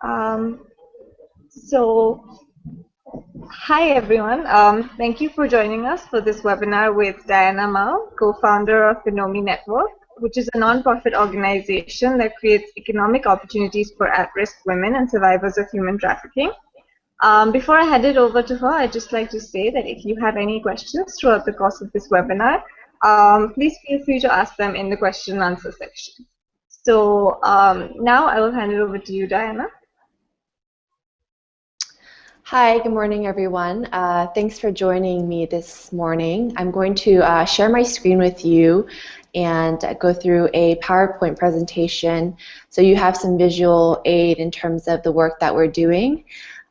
Um, so, Hi everyone. Thank you for joining us for this webinar with Diana Mao, co-founder of the Nomi Network, which is a non-profit organization that creates economic opportunities for at-risk women and survivors of human trafficking. Before I hand it over to her, I'd just like to say that if you have any questions throughout the course of this webinar, please feel free to ask them in the question and answer section. So now I will hand it over to you, Diana. Hi, good morning, everyone. Thanks for joining me this morning. I'm going to share my screen with you and go through a PowerPoint presentation so you have some visual aid in terms of the work that we're doing.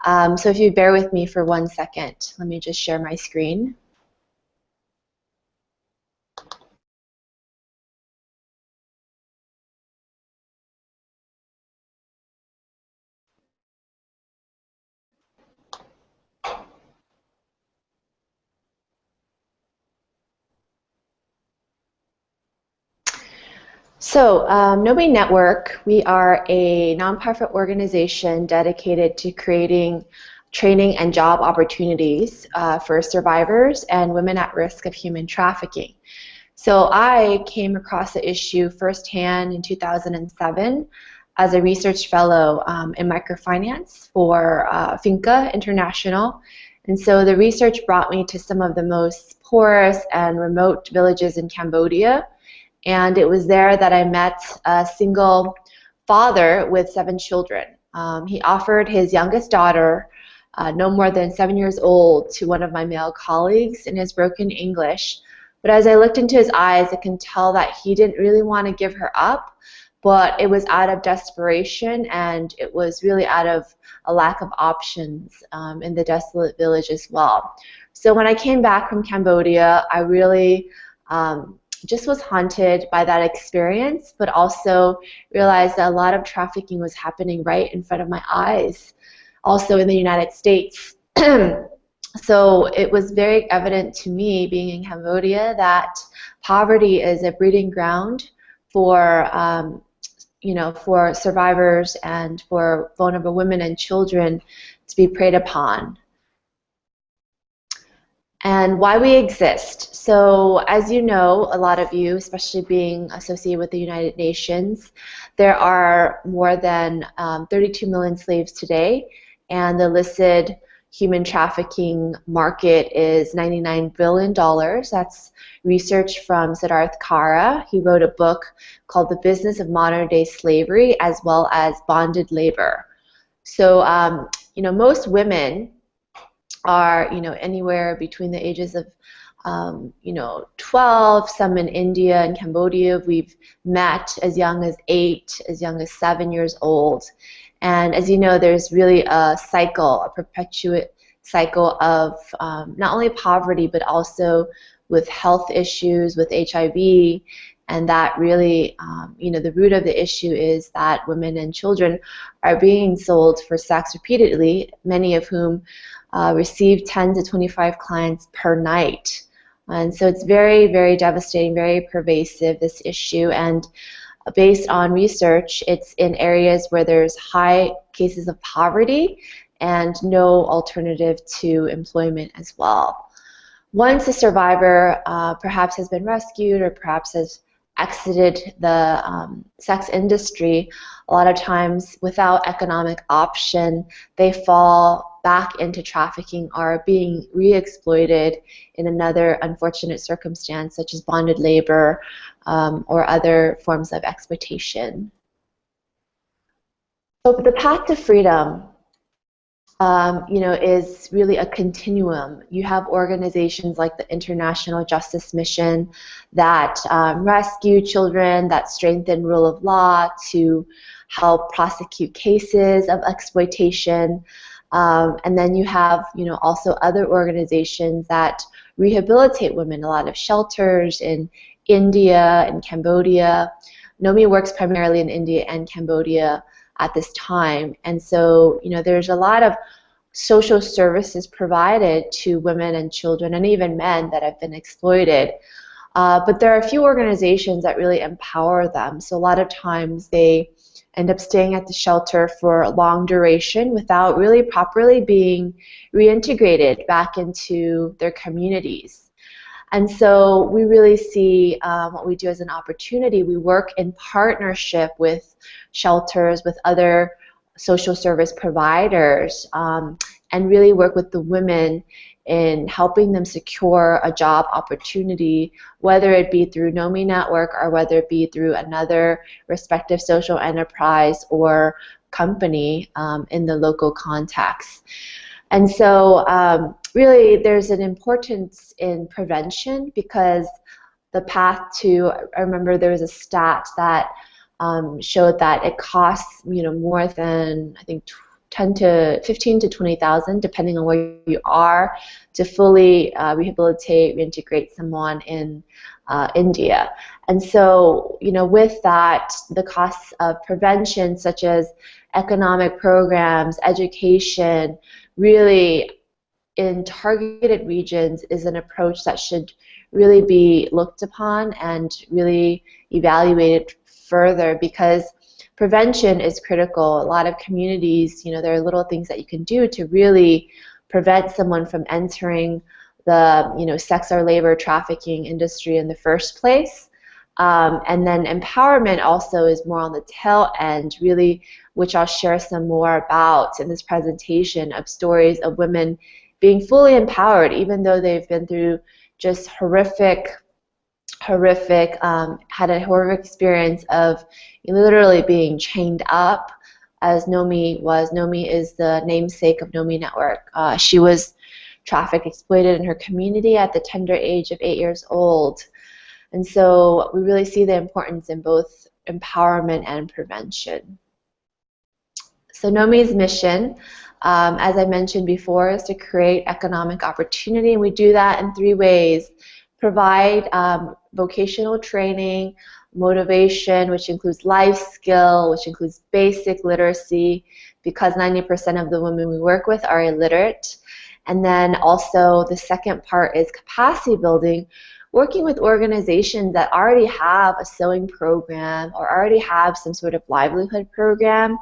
So if you bear with me for 1 second, let me just share my screen. So, Nomi Network, we are a nonprofit organization dedicated to creating training and job opportunities for survivors and women at risk of human trafficking. So I came across the issue firsthand in 2007 as a research fellow in microfinance for Finca International. And so the research brought me to some of the most poorest and remote villages in Cambodia. And it was there that I met a single father with 7 children. He offered his youngest daughter, no more than 7 years old, to one of my male colleagues in his broken English. But as I looked into his eyes, I can tell that he didn't really want to give her up, but it was out of desperation, and it was really out of a lack of options in the desolate village as well. So when I came back from Cambodia, I really just was haunted by that experience, but also realized that a lot of trafficking was happening right in front of my eyes, also in the United States. So it was very evident to me, being in Cambodia, that poverty is a breeding ground for, for survivors and for vulnerable women and children to be preyed upon. And why we exist. So as you know, a lot of you, especially being associated with the United Nations, there are more than 32 million slaves today, and the listed human trafficking market is $99 billion. That's research from Siddharth Kara. He wrote a book called The Business of Modern Day Slavery, as well as Bonded Labor. So, most women are, anywhere between the ages of, 12, some in India and Cambodia. We've met as young as 8, as young as 7 years old. And as you know, there's really a cycle, a perpetuate cycle of not only poverty, but also with health issues, with HIV, and that really, the root of the issue is that women and children are being sold for sex repeatedly, many of whom receive 10 to 25 clients per night. And so it's very, very devastating, very pervasive, this issue. And based on research, it's in areas where there's high cases of poverty and no alternative to employment as well. Once a survivor perhaps has been rescued or perhaps has exited the sex industry, a lot of times without economic option, they fall back into trafficking or are being re-exploited in another unfortunate circumstance, such as bonded labor or other forms of exploitation. So the path to freedom is really a continuum. You have organizations like the International Justice Mission that rescue children, that strengthen rule of law to help prosecute cases of exploitation. And then you have, also other organizations that rehabilitate women, a lot of shelters in India and Cambodia. Nomi works primarily in India and Cambodia at this time, and so there's a lot of social services provided to women and children and even men that have been exploited, but there are a few organizations that really empower them. So a lot of times they end up staying at the shelter for a long duration without really properly being reintegrated back into their communities. And so we really see what we do as an opportunity. We work in partnership with shelters, with other social service providers, and really work with the women in helping them secure a job opportunity, whether it be through Nomi Network or whether it be through another respective social enterprise or company in the local context. And so really there's an importance in prevention, because the path to, I remember there was a stat that showed that it costs more than, I think, 15 to 20,000, depending on where you are, to fully reintegrate someone in India. And so, with that, the costs of prevention, such as economic programs, education, really in targeted regions, is an approach that should really be looked upon and really evaluated further, because prevention is critical. A lot of communities, there are little things that you can do to really prevent someone from entering the, sex or labor trafficking industry in the first place. And then empowerment also is more on the tail end, really, which I'll share some more about in this presentation, of stories of women being fully empowered, even though they've been through just had a horrific experience of literally being chained up, as Nomi was. Nomi is the namesake of Nomi Network. She was trafficked, exploited in her community at the tender age of 8 years old. And so we really see the importance in both empowerment and prevention. So Nomi's mission, as I mentioned before, is to create economic opportunity, and we do that in 3 ways. Provide vocational training, motivation, which includes life skill, which includes basic literacy, because 90% of the women we work with are illiterate. And then also the second part is capacity building, working with organizations that already have a sewing program or already have some sort of livelihood program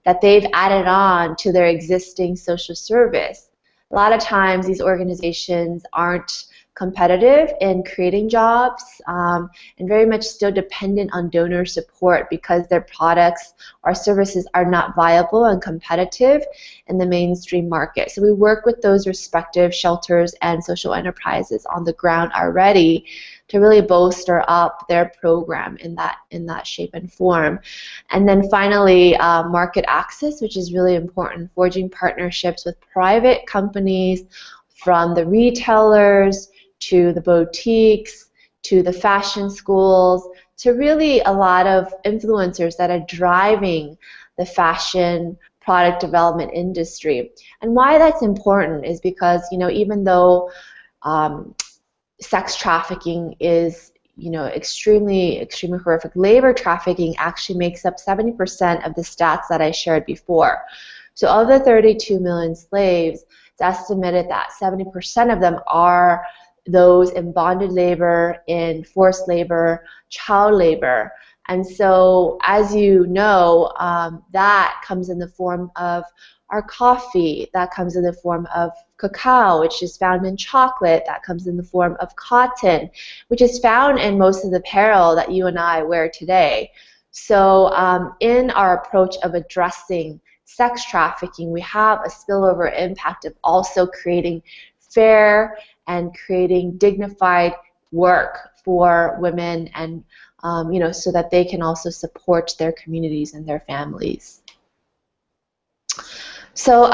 that they've added on to their existing social service. A lot of times these organizations aren't competitive in creating jobs, and very much still dependent on donor support, because their products or services are not viable and competitive in the mainstream market. So we work with those respective shelters and social enterprises on the ground already to really bolster up their program in that shape and form. And then finally, market access, which is really important, forging partnerships with private companies, from the retailers to the boutiques, to the fashion schools, to really a lot of influencers that are driving the fashion product development industry. And why that's important is because, even though sex trafficking is, extremely horrific, labor trafficking actually makes up 70% of the stats that I shared before. So of the 32 million slaves, it's estimated that 70% of them are those in bonded labor, in forced labor, child labor. And so, as you know, that comes in the form of our coffee, that comes in the form of cacao, which is found in chocolate, that comes in the form of cotton, which is found in most of the apparel that you and I wear today. So in our approach of addressing sex trafficking, we have a spillover impact of also creating fair and creating dignified work for women, and so that they can also support their communities and their families. So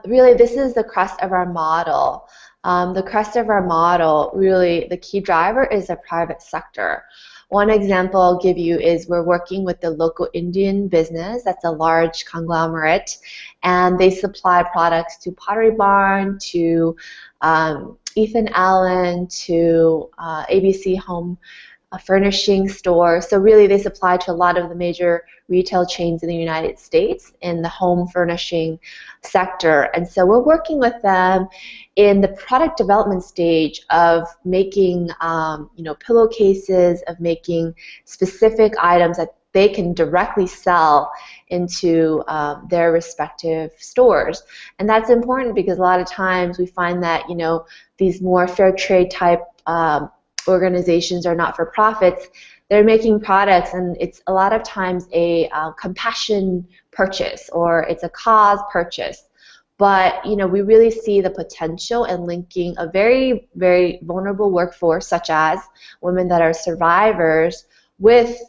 really, this is the crust of our model. The crust of our model, really, the key driver is the private sector. One example I'll give you is we're working with the local Indian business that's a large conglomerate, and they supply products to Pottery Barn, to Ethan Allen, to ABC Home Furnishing Store. So really they supply to a lot of the major retail chains in the United States in the home furnishing sector. And so we're working with them in the product development stage of making pillowcases, of making specific items that they can directly sell into their respective stores. And that's important because a lot of times we find that, you know, these more fair trade type organizations or not-for-profits, they're making products, and it's a lot of times a compassion purchase, or it's a cause purchase. But, you know, we really see the potential in linking a very, very vulnerable workforce, such as women that are survivors, with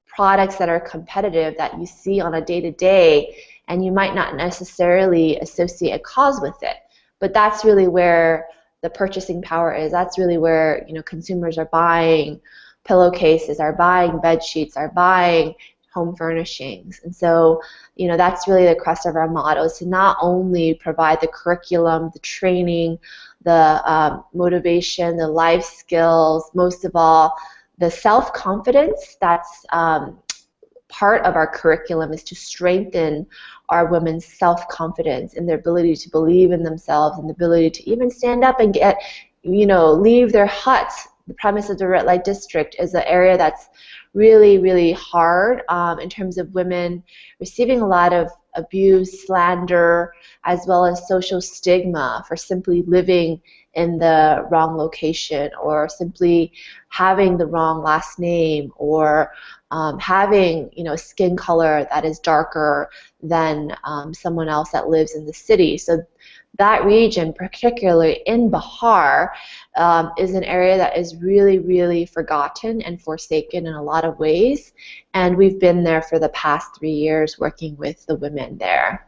products that are competitive that you see on a day-to-day, and you might not necessarily associate a cause with it. But that's really where the purchasing power is. That's really where, you know, consumers are buying pillowcases, are buying bed sheets, are buying home furnishings. And so, you know, that's really the crux of our model, is to not only provide the curriculum, the training, the motivation, the life skills, most of all, the self-confidence that's part of our curriculum, is to strengthen our women's self-confidence and their ability to believe in themselves, and the ability to even stand up and get, you know, leave their huts. The premise of the red light district is an area that's really, really hard in terms of women receiving a lot of abuse, slander, as well as social stigma for simply living in the wrong location, or simply having the wrong last name, or having, you know, skin color that is darker than someone else that lives in the city. So that region, particularly in Bihar, is an area that is really, really forgotten and forsaken in a lot of ways. And we've been there for the past 3 years working with the women there.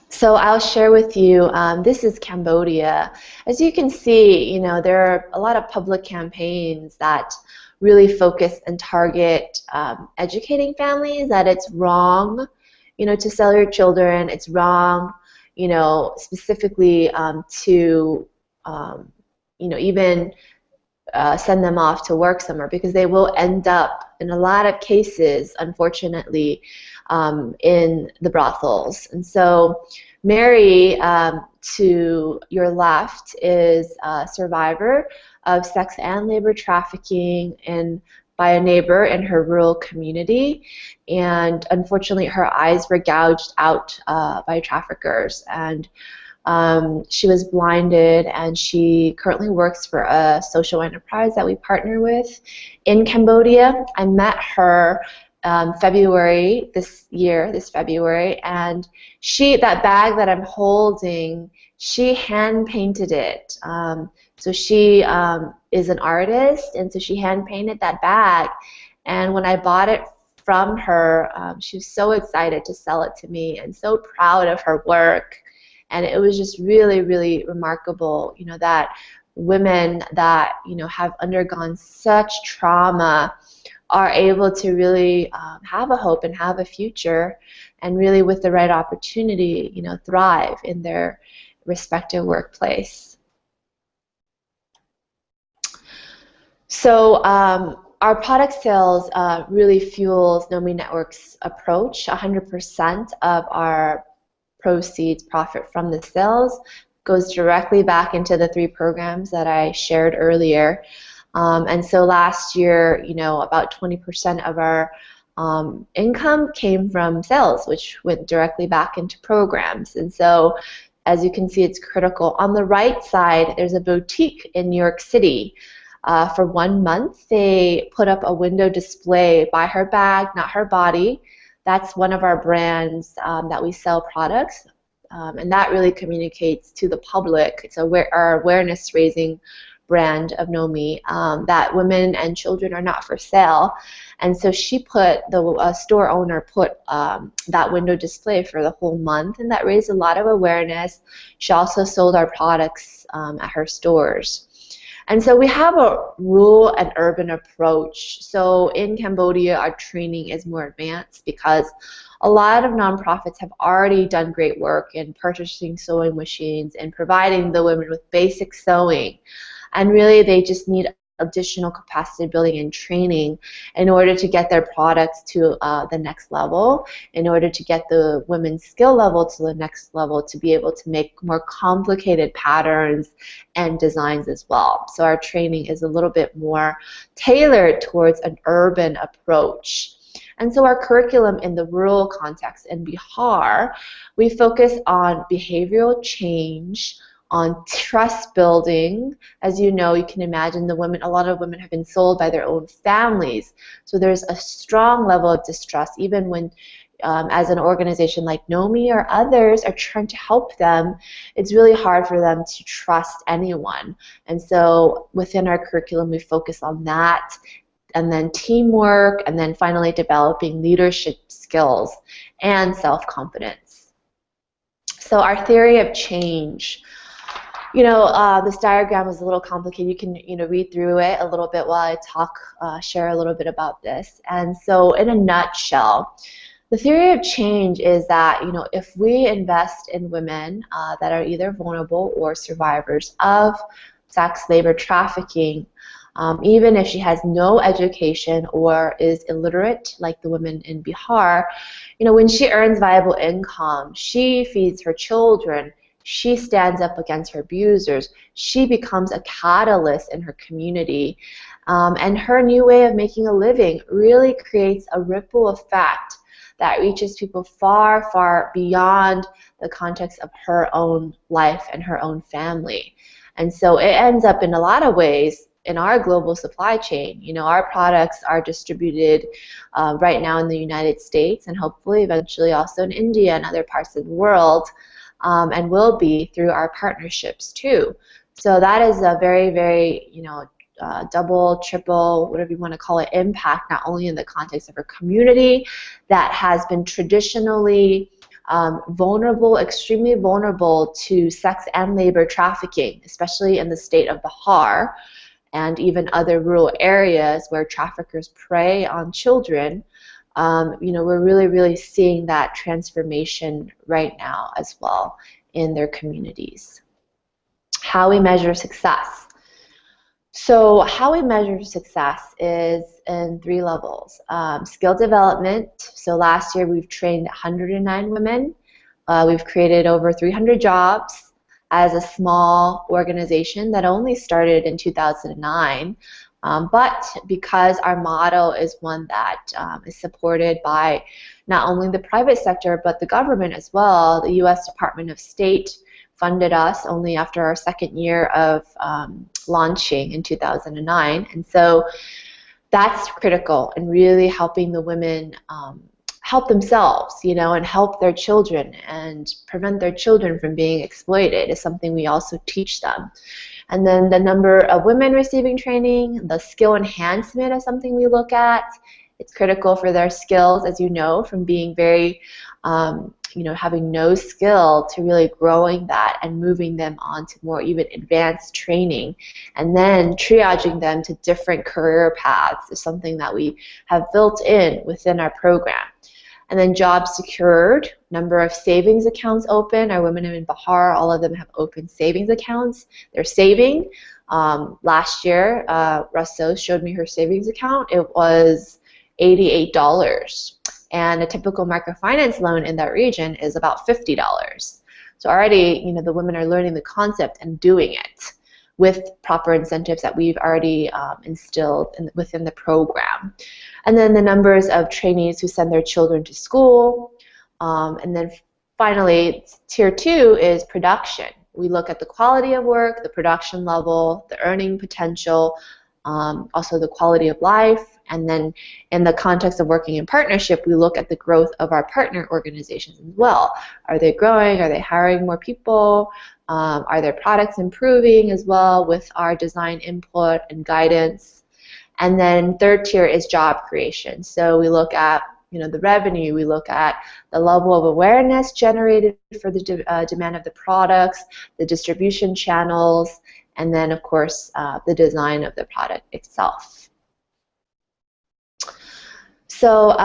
So I'll share with you, this is Cambodia. As you can see, you know, there are a lot of public campaigns that really focus and target educating families that it's wrong, you know, to sell your children. It's wrong, you know, specifically to, you know, even send them off to work somewhere, because they will end up, in a lot of cases, unfortunately, in the brothels. And so Mary, to your left, is a survivor of sex and labor trafficking by a neighbor in her rural community, and unfortunately her eyes were gouged out by traffickers, and she was blinded, and she currently works for a social enterprise that we partner with in Cambodia. I met her February this February, and that bag that I'm holding, she hand painted it. So she is an artist, and so she hand painted that bag. And when I bought it from her, she was so excited to sell it to me, and so proud of her work. And it was just really, really remarkable, you know, that women that, you know, have undergone such trauma are able to really have a hope and have a future, and really, with the right opportunity, you know, thrive in their respective workplace. So our product sales really fuels Nomi Network's approach. 100% of our proceeds, profit from the sales, goes directly back into the 3 programs that I shared earlier. And so last year, you know, about 20% of our income came from sales, which went directly back into programs. And so, as you can see, it's critical. On the right side, there's a boutique in New York City. For 1 month, they put up a window display, buy her bag, not her body. That's one of our brands that we sell products, and that really communicates to the public. It's our awareness-raising brand of Nomi, that women and children are not for sale. And so the store owner put that window display for the whole month, and that raised a lot of awareness. She also sold our products at her stores. And so we have a rural and urban approach. So in Cambodia, our training is more advanced because a lot of nonprofits have already done great work in purchasing sewing machines and providing the women with basic sewing. And really, they just need additional capacity building and training in order to get their products to the next level, in order to get the women's skill level to the next level, to be able to make more complicated patterns and designs as well. So our training is a little bit more tailored towards an urban approach. And so our curriculum in the rural context in Bihar, we focus on behavioral change, on trust building. As you know, you can imagine a lot of women have been sold by their own families. So there's a strong level of distrust, even when as an organization like Nomi or others are trying to help them, it's really hard for them to trust anyone. And so within our curriculum, we focus on that, and then teamwork, and then finally developing leadership skills and self-confidence. So our theory of change. This diagram is a little complicated. You can, read through it a little bit while I share a little bit about this. And so in a nutshell, the theory of change is that, if we invest in women that are either vulnerable or survivors of sex labor trafficking, even if she has no education or is illiterate, like the women in Bihar, when she earns viable income, she feeds her children, she stands up against her abusers, she becomes a catalyst in her community, and her new way of making a living really creates a ripple effect that reaches people far, far beyond the context of her own life and her own family. And so it ends up in a lot of ways in our global supply chain. Our products are distributed right now in the United States, and hopefully eventually also in India and other parts of the world, and will be through our partnerships too. So that is a very, very, double, triple, whatever you want to call it, impact, not only in the context of our community that has been traditionally vulnerable, extremely vulnerable to sex and labor trafficking, especially in the state of Bihar, and even other rural areas where traffickers prey on children. We're really, really seeing that transformation right now as well in their communities. How we measure success. So how we measure success is in 3 levels. Skill development. So last year we've trained 109 women. We've created over 300 jobs as a small organization that only started in 2009. But because our model is one that is supported by not only the private sector but the government as well, the U.S. Department of State funded us only after our 2nd year of launching in 2009. And so that's critical in really helping the women help themselves, and help their children and prevent their children from being exploited is something we also teach them. And then the number of women receiving training, the skill enhancement is something we look at. It's critical for their skills, as you know, from being very, having no skill to really growing that and moving them on to more even advanced training. And then triaging them to different career paths is something that we have built in within our program. And then jobs secured, number of savings accounts open. Our women in Bihar, all of them have open savings accounts. They're saving. Last year, Russo showed me her savings account. It was $88. And a typical microfinance loan in that region is about $50. So already, the women are learning the concept and doing it with proper incentives that we've already instilled within the program. And then the numbers of trainees who send their children to school. And then finally, tier 2 is production. We look at the quality of work, the production level, the earning potential, also the quality of life. And then in the context of working in partnership, we look at the growth of our partner organizations as well. Are they growing? Are they hiring more people? Are their products improving as well with our design input and guidance? And then 3rd tier is job creation. So we look at the revenue, we look at the level of awareness generated for the demand of the products, the distribution channels, and then of course the design of the product itself. So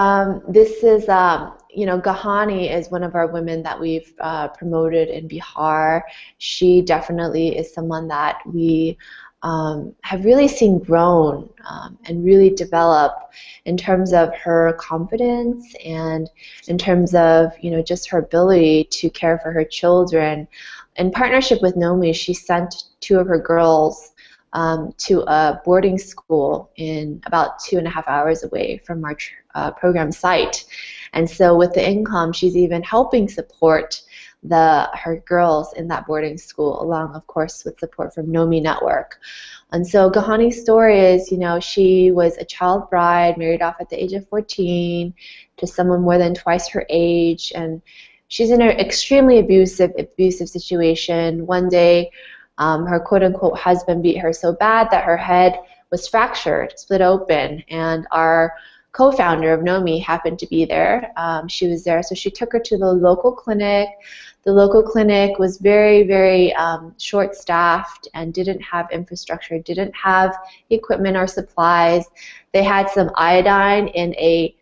this is, Gahani is one of our women that we've promoted in Bihar. She definitely is someone that we have really seen grown and really develop in terms of her confidence and in terms of, you know, just her ability to care for her children. In partnership with Nomi, she sent 2 of her girls to a boarding school in about 2.5 hours away from our program site. And so with the income, she's even helping support her girls in that boarding school, along, of course, with support from Nomi Network. And so Gahani's story is, you know, she was a child bride, married off at the age of 14 to someone more than twice her age, and she's in an extremely abusive situation. One day, her quote-unquote husband beat her so bad that her head was fractured, split open, and our co-founder of Nomi happened to be there. She was there, so she took her to the local clinic. The local clinic was very, very short-staffed and didn't have infrastructure, didn't have equipment or supplies. They had some iodine in a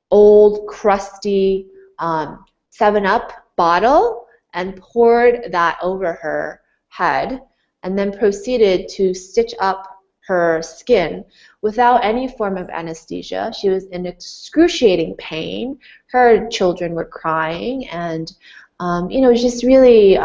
old, crusty 7-Up bottle and poured that over her head and then proceeded to stitch up her skin without any form of anesthesia. She was in excruciating pain. Her children were crying, and you know, it was just really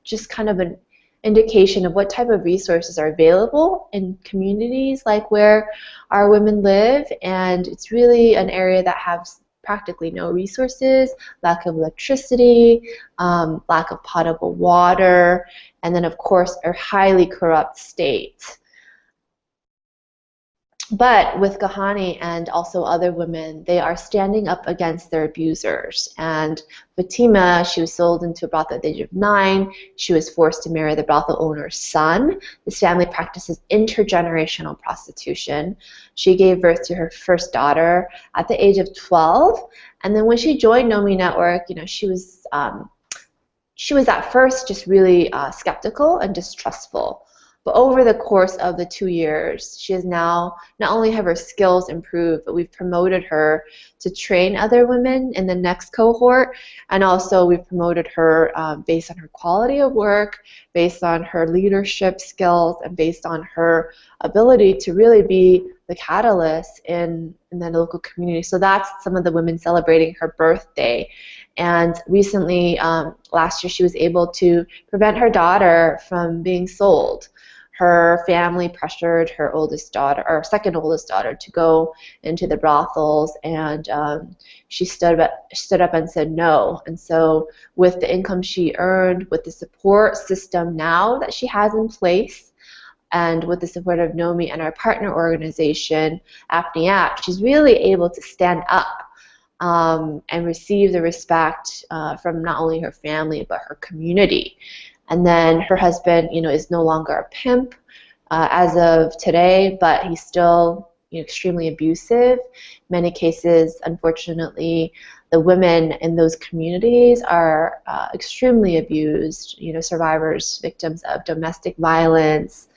just kind of an indication of what type of resources are available in communities like where our women live. And it's really an area that has practically no resources, lack of electricity, lack of potable water, and then of course a highly corrupt state. But with Gahani and also other women, they are standing up against their abusers. And Fatima, she was sold into a brothel at the age of 9. She was forced to marry the brothel owner's son. This family practices intergenerational prostitution. She gave birth to her first daughter at the age of 12. And then when she joined Nomi Network, you know, she was at first just really skeptical and distrustful. But over the course of the 2 years, she has now, not only have her skills improved, but we've promoted her to train other women in the next cohort, and also we've promoted her based on her quality of work, based on her leadership skills, and based on her ability to really be the catalyst in the local community. So that's some of the women celebrating her birthday. And recently, last year, she was able to prevent her daughter from being sold. Her family pressured her oldest daughter, or second oldest daughter, to go into the brothels, and she stood up and said no. And so with the income she earned, with the support system now that she has in place, and with the support of Nomi and our partner organization, APNIAC, she's really able to stand up and receive the respect from not only her family but her community. And then her husband, you know, is no longer a pimp as of today, but he's still, you know, extremely abusive. In many cases, unfortunately, the women in those communities are extremely abused, you know, survivors, victims of domestic violence,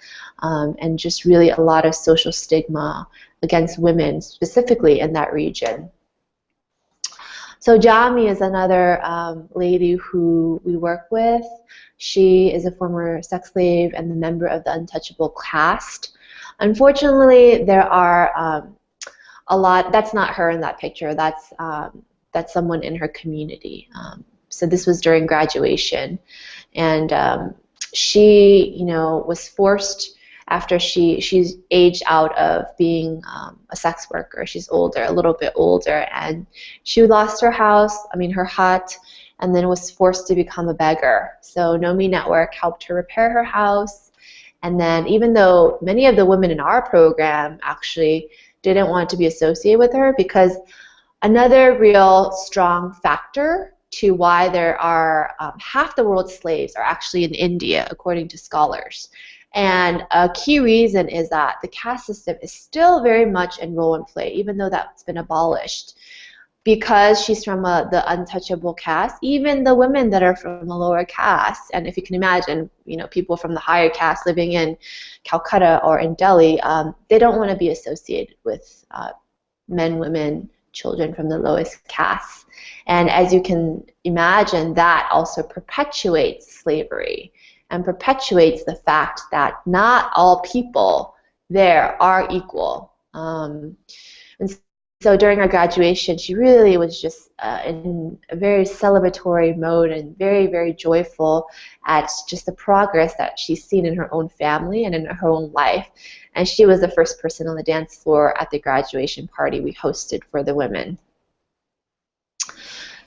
and just really a lot of social stigma against women, specifically in that region. So Jami is another lady who we work with. She is a former sex slave and a member of the untouchable caste. Unfortunately, there are a lot. That's not her in that picture. That's someone in her community. So this was during graduation, and she, you know, was forced after she's aged out of being a sex worker. She's older, a little bit older, and she lost her house, her hut, and then was forced to become a beggar. So Nomi Network helped her repair her house, and then even though many of the women in our program actually didn't want to be associated with her, because another real strong factor to why there are half the world's slaves are actually in India, according to scholars. And a key reason is that the caste system is still very much in role and play, even though that's been abolished. Because she's from the untouchable caste, even the women that are from a lower caste, and if you can imagine, people from the higher caste living in Calcutta or in Delhi, they don't want to be associated with men, women, children from the lowest caste. And as you can imagine, that also perpetuates slavery. and perpetuates the fact that not all people there are equal. And so during our graduation, she really was just in a very celebratory mode and very, very joyful at just the progress that she's seen in her own family and in her own life. And she was the first person on the dance floor at the graduation party we hosted for the women.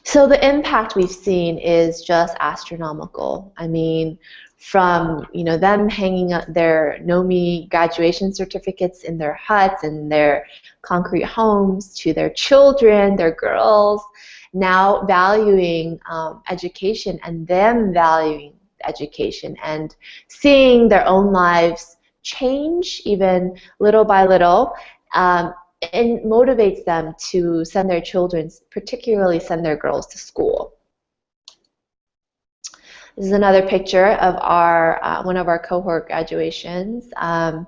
So the impact we've seen is just astronomical. I mean, from them hanging up their Nomi graduation certificates in their huts and their concrete homes, to their children, their girls, now valuing education and them valuing education and seeing their own lives change even little by little. It motivates them to send their children, particularly send their girls, to school. This is another picture of our one of our cohort graduations. And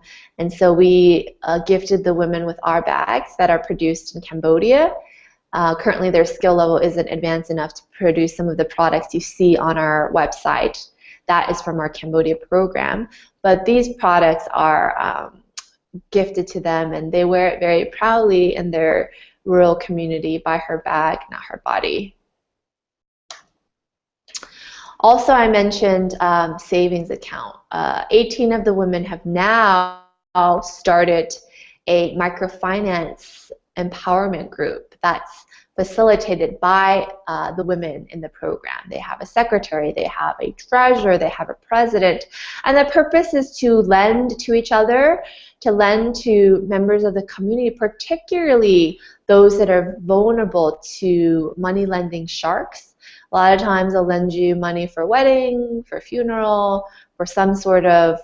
so we gifted the women with our bags that are produced in Cambodia. Currently their skill level isn't advanced enough to produce some of the products you see on our website. That is from our Cambodia program. But these products are gifted to them, and they wear it very proudly in their rural community by her bag, not her body. Also, I mentioned savings account. 18 of the women have now started a microfinance empowerment group that's facilitated by the women in the program. They have a secretary, they have a treasurer, they have a president, and the purpose is to lend to each other, to lend to members of the community, particularly those that are vulnerable to money lending sharks. A lot of times they'll lend you money for a wedding, for a funeral, for some sort of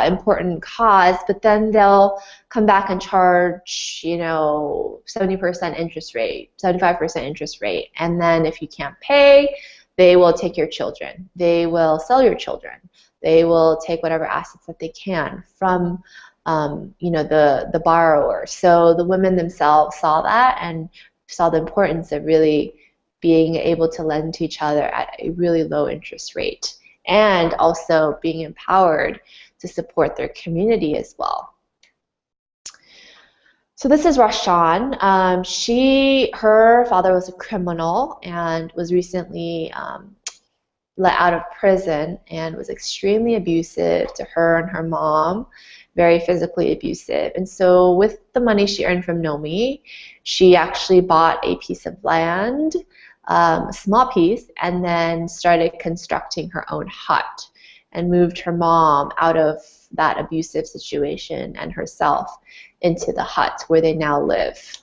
important cause, but then they'll come back and charge 70% interest rate, 75% interest rate, and then if you can't pay, they will take your children, they will sell your children, they will take whatever assets that they can from the borrower. So the women themselves saw that and saw the importance of really being able to lend to each other at a really low interest rate, and also being empowered to support their community as well. So this is Rashan. Her father was a criminal and was recently let out of prison and was extremely abusive to her and her mom, very physically abusive. And so with the money she earned from Nomi, she actually bought a piece of land, a small piece, and then started constructing her own hut and moved her mom out of that abusive situation and herself into the hut where they now live.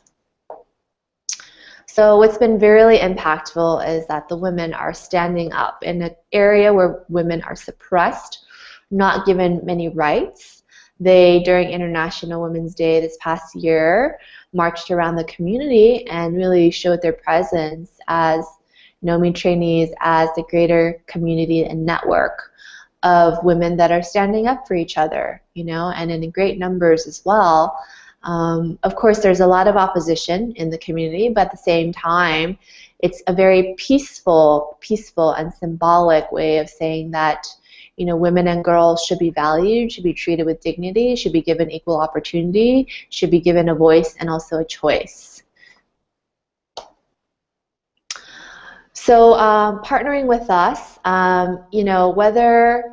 So what's been really impactful is that the women are standing up in an area where women are suppressed, not given many rights. They, during International Women's Day this past year, marched around the community and really showed their presence as Nomi trainees, as the greater community and network of women that are standing up for each other, and in great numbers as well. Of course, there's a lot of opposition in the community, but at the same time, it's a very peaceful and symbolic way of saying that women and girls should be valued, should be treated with dignity, should be given equal opportunity, should be given a voice and also a choice. So partnering with us, whether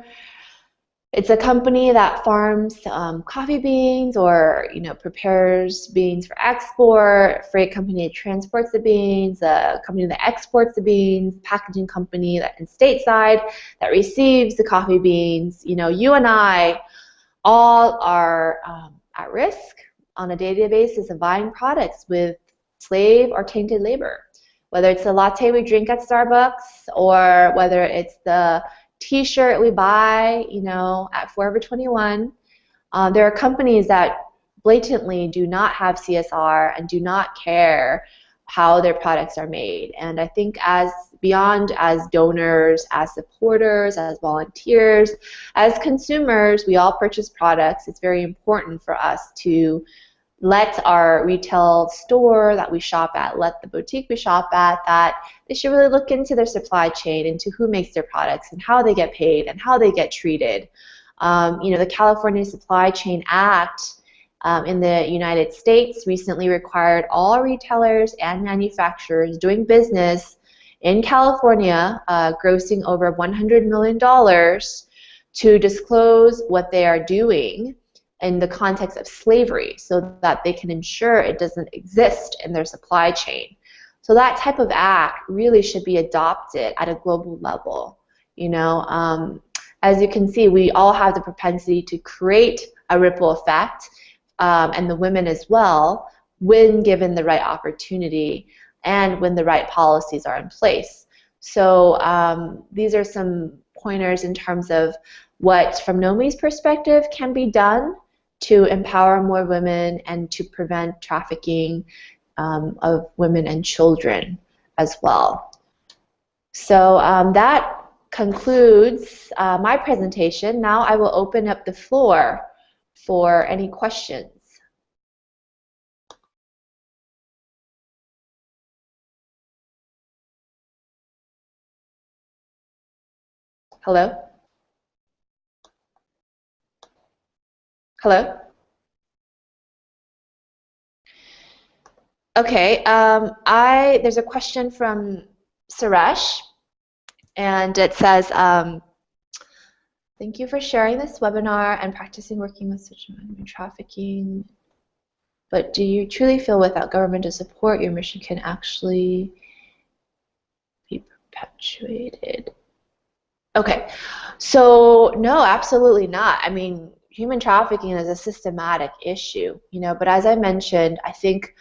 it's a company that farms coffee beans or prepares beans for export, a freight company that transports the beans, a company that exports the beans, packaging company that in stateside that receives the coffee beans, you and I all are at risk on a day-to-day basis of buying products with slave or tainted labor. Whether it's the latte we drink at Starbucks or whether it's the T-shirt we buy, at Forever 21. There are companies that blatantly do not have CSR and do not care how their products are made. And I think as donors, as supporters, as volunteers, as consumers, we all purchase products. It's very important for us to let our retail store that we shop at, let the boutique we shop at, that they should really look into their supply chain, into who makes their products and how they get paid and how they get treated. The California Supply Chain Act in the United States recently required all retailers and manufacturers doing business in California, grossing over $100 million, to disclose what they are doing in the context of slavery so that they can ensure it doesn't exist in their supply chain. So that type of act really should be adopted at a global level. As you can see, we all have the propensity to create a ripple effect, and the women as well, when given the right opportunity and when the right policies are in place. So these are some pointers in terms of what, from Nomi's perspective, can be done to empower more women and to prevent trafficking of women and children as well. So that concludes my presentation. Now I will open up the floor for any questions. Hello? Hello? Okay, there's a question from Suresh, and it says, thank you for sharing this webinar and practicing working with such trafficking. But do you truly feel without governmental support your mission can actually be perpetuated? Okay, so no, absolutely not. I mean, human trafficking is a systematic issue, but as I mentioned, I think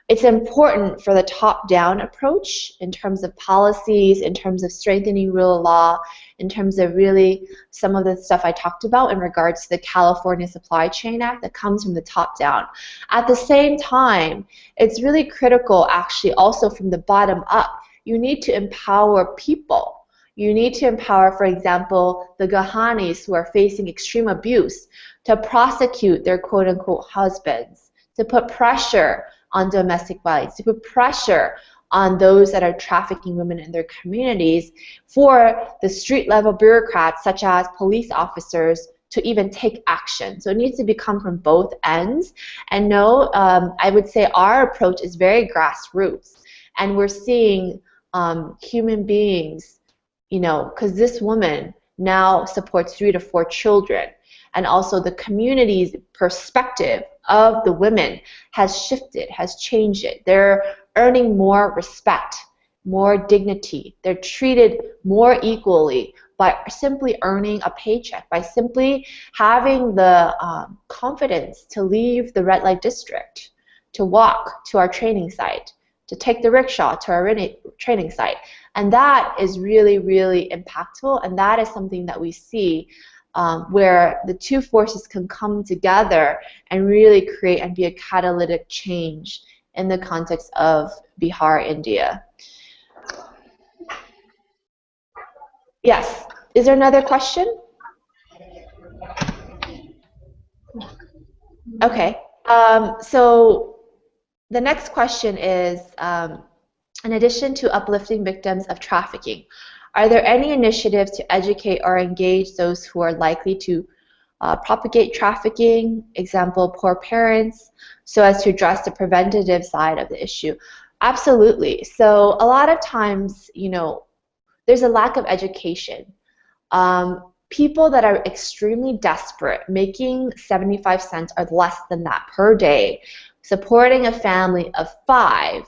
it's important for the top-down approach in terms of policies, in terms of strengthening rule of law, in terms of really some of the stuff I talked about in regards to the California Supply Chain Act that comes from the top down. At the same time, it's really critical actually also from the bottom up. You need to empower people. You need to empower, for example, the Gahanis who are facing extreme abuse to prosecute their quote-unquote husbands, to put pressure on domestic violence, to put pressure on those that are trafficking women in their communities, for the street-level bureaucrats such as police officers to even take action. So it needs to come from both ends. And no, I would say our approach is very grassroots. And we're seeing human beings, because this woman now supports 3 to 4 children. And also the community's perspective of the women has shifted, has changed it. They're earning more respect, more dignity. They're treated more equally by simply earning a paycheck, by simply having the confidence to leave the red light district, to walk to our training site, to take the rickshaw to our training site. And that is really, really impactful, and that is something that we see where the two forces can come together and really create and be a catalytic change in the context of Bihar, India. Yes. Is there another question? Okay. So the next question is, in addition to uplifting victims of trafficking, are there any initiatives to educate or engage those who are likely to propagate trafficking, example, poor parents, so as to address the preventative side of the issue? Absolutely. So a lot of times, there's a lack of education. People that are extremely desperate, making 75 cents or less than that per day, supporting a family of 5,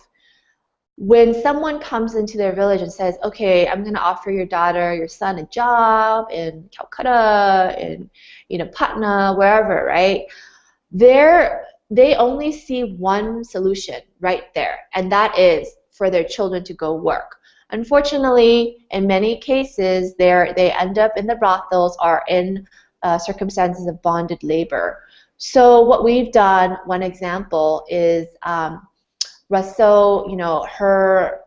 when someone comes into their village and says, okay, I'm going to offer your daughter, your son a job in Calcutta, in Patna, wherever, right? They only see one solution right there, and that is for their children to go work. Unfortunately, in many cases, they end up in the brothels or in circumstances of bonded labor. So what we've done, one example, is Russell, her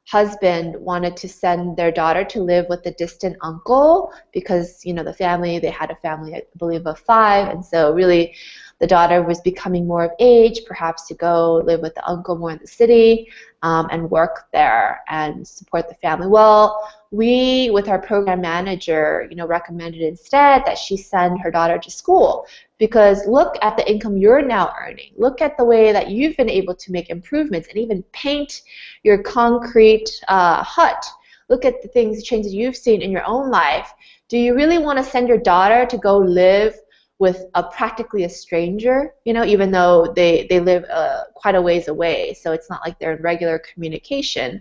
husband wanted to send their daughter to live with a distant uncle because, the family, they had a family, I believe, of 5, and so really the daughter was becoming more of age, perhaps to go live with the uncle more in the city and work there and support the family. Well, we, with our program manager, recommended instead that she send her daughter to school, because look at the income you're now earning. Look at the way that you've been able to make improvements and even paint your concrete hut. Look at the things, changes you've seen in your own life. Do you really want to send your daughter to go live with practically a stranger, even though they live quite a ways away, so it's not like they're in regular communication?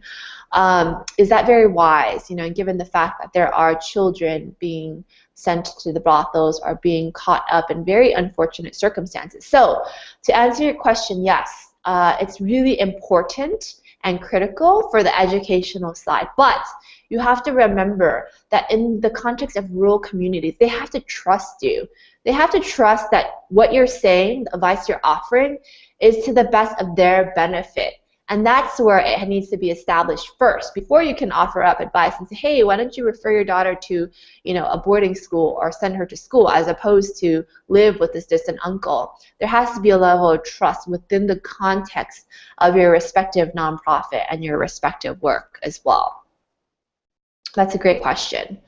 Is that very wise, and given the fact that there are children being sent to the brothels or being caught up in very unfortunate circumstances? So to answer your question, yes, it's really important and critical for the educational side, but you have to remember that in the context of rural communities, they have to trust you. They have to trust that what you're saying, the advice you're offering, is to the best of their benefit. And that's where it needs to be established first before you can offer up advice and say, hey, why don't you refer your daughter to, a boarding school or send her to school as opposed to live with this distant uncle. There has to be a level of trust within the context of your respective nonprofit and your respective work as well. That's a great question.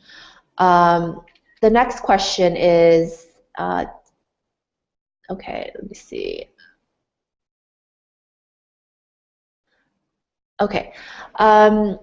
The next question is, okay, let me see. Okay. From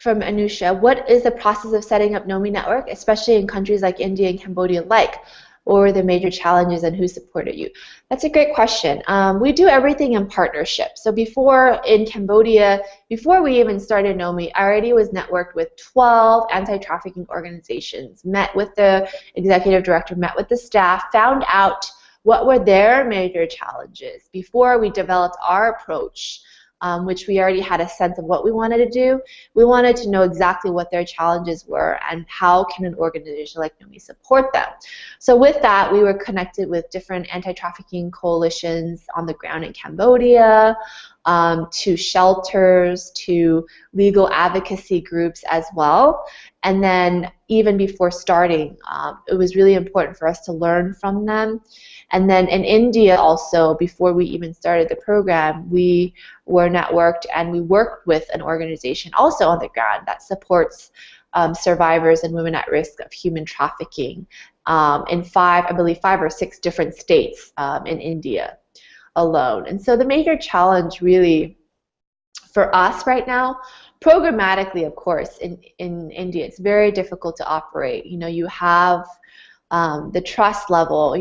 Anusha, what is the process of setting up Nomi Network, especially in countries like India and Cambodia alike? What were the major challenges and who supported you? That's a great question. We do everything in partnership. So before in Cambodia, before we even started Nomi, I already was networked with 12 anti-trafficking organizations, met with the executive director, met with the staff, found out what were their major challenges before we developed our approach. Which we already had a sense of what we wanted to do. We wanted to know exactly what their challenges were and how can an organization like Nomi support them. So with that, we were connected with different anti-trafficking coalitions on the ground in Cambodia, to shelters, to legal advocacy groups as well. And then even before starting, it was really important for us to learn from them. And then in India also, before we even started the program, we were networked and we worked with an organization also on the ground that supports survivors and women at risk of human trafficking in I believe five or six different states in India alone. And so the major challenge really for us right now, programmatically, of course, in India, it's very difficult to operate. You have the trust level,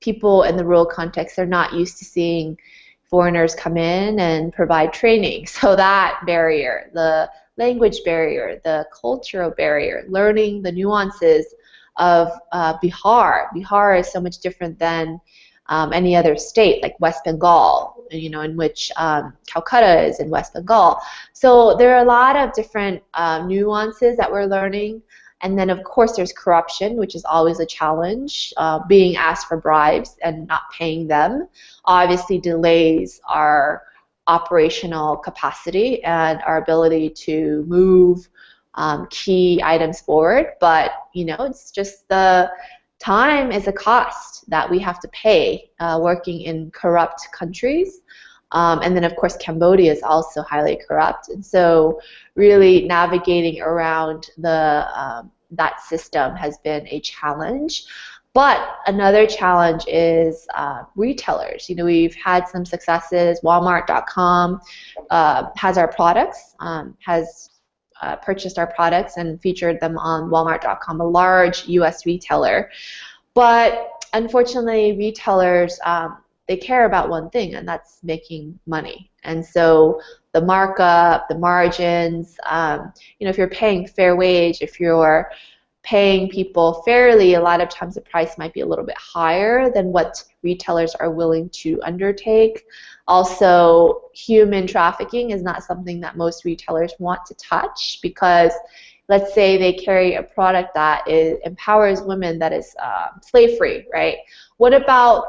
people in the rural context are not used to seeing foreigners come in and provide training. So that barrier, the language barrier, the cultural barrier, learning the nuances of Bihar. Bihar is so much different than any other state, like West Bengal, in which Calcutta is in West Bengal. So there are a lot of different nuances that we're learning. And then, of course, there's corruption, which is always a challenge. Being asked for bribes and not paying them obviously delays our operational capacity and our ability to move key items forward. But, it's just the time is a cost that we have to pay working in corrupt countries. And then, of course, Cambodia is also highly corrupt. And so really navigating around that system has been a challenge. But another challenge is retailers. We've had some successes. Walmart.com has our products, has purchased our products and featured them on Walmart.com, a large U.S. retailer. But unfortunately, retailers, they care about one thing, and that's making money. And so the markup, the margins, if you're paying fair wage, if you're paying people fairly, a lot of times the price might be a little bit higher than what retailers are willing to undertake. Also, human trafficking is not something that most retailers want to touch, because let's say they carry a product that empowers women that is slave-free, right? What about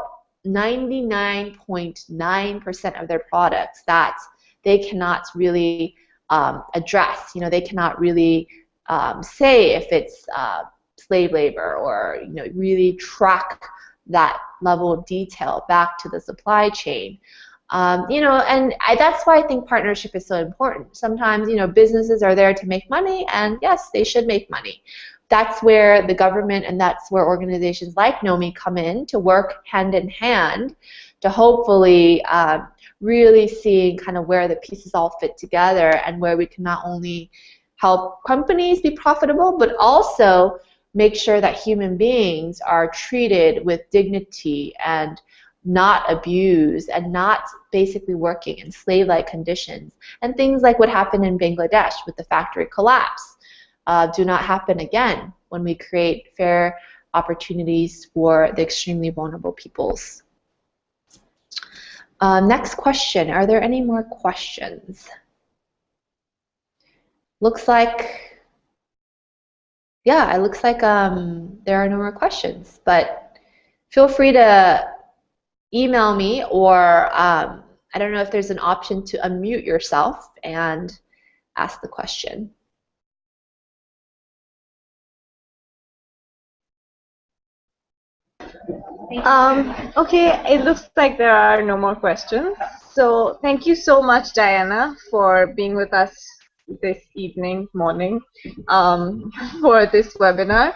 99.9% of their products that they cannot really address? They cannot really say if it's slave labor, or really track that level of detail back to the supply chain. That's why I think partnership is so important. Sometimes, businesses are there to make money, and yes, they should make money. That's where the government and that's where organizations like NOMI come in to work hand in hand to hopefully really seeing kind of where the pieces all fit together and where we can not only help companies be profitable, but also make sure that human beings are treated with dignity and not abused and not basically working in slave-like conditions. And things like what happened in Bangladesh with the factory collapse do not happen again when we create fair opportunities for the extremely vulnerable peoples. Next question. Are there any more questions? Looks like, yeah, it looks like there are no more questions, but feel free to email me, or I don't know if there's an option to unmute yourself and ask the question. Okay, it looks like there are no more questions. So thank you so much, Diana, for being with us this morning, for this webinar.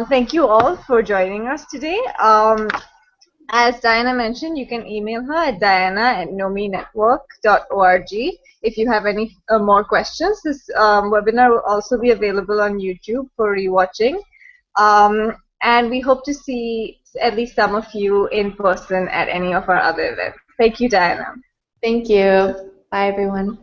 Thank you all for joining us today. As Diana mentioned, you can email her at diana@nominetwork.org if you have any more questions. This webinar will also be available on YouTube for rewatching. And we hope to see at least some of you in person at any of our other events. Thank you, Diana. Thank you. Bye, everyone.